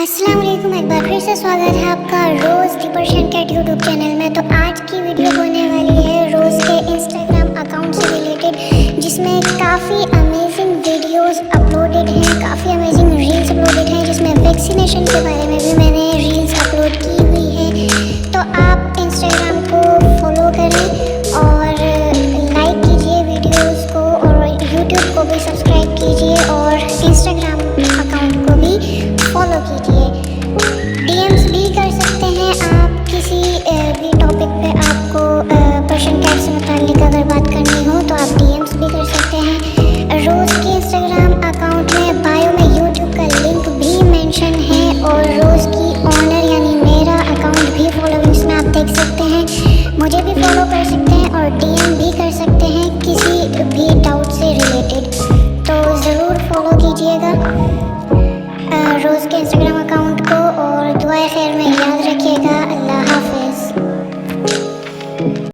अस्सलाम वालेकुम, एक बार फिर से स्वागत है आपका रोज़ दी पर्शियन कैट यूट्यूब चैनल में। तो आज की वीडियो होने वाली है रोज़ के इंस्टाग्राम अकाउंट से रिलेटेड, जिसमें काफ़ी अमेजिंग वीडियोस अपलोडेड हैं, काफ़ी अमेजिंग रील्स अपलोडेड हैं, जिसमें वैक्सीनेशन के बारे में भी मैंने रील्स अपलोड की हुई है। तो आप इंस्टाग्राम को फॉलो करें और लाइक कीजिए वीडियोज़ को, और यूट्यूब को भी सब्सक्राइब कीजिए और इंस्टाग्राम अकाउंट को भी फॉलो कीजिए। डीएम्स भी कर सकते हैं आप, किसी भी टॉपिक पे आपको पर्शियन कैट से मुताल्लिक अगर बात करनी हो तो आप डीएम्स भी कर सकते हैं। रोज़ के इंस्टाग्राम अकाउंट में बायो में यूट्यूब का लिंक भी मेंशन है, और रोज़ की ऑनर यानी मेरा अकाउंट भी फॉलोइंग्स में आप देख सकते हैं। मुझे भी फॉलो कर सकते हैं और डीएम भी कर सकते हैं किसी भी डाउट से रिलेटेड, तो ज़रूर फॉलो कीजिएगा रोज़ के इंस्टाग्राम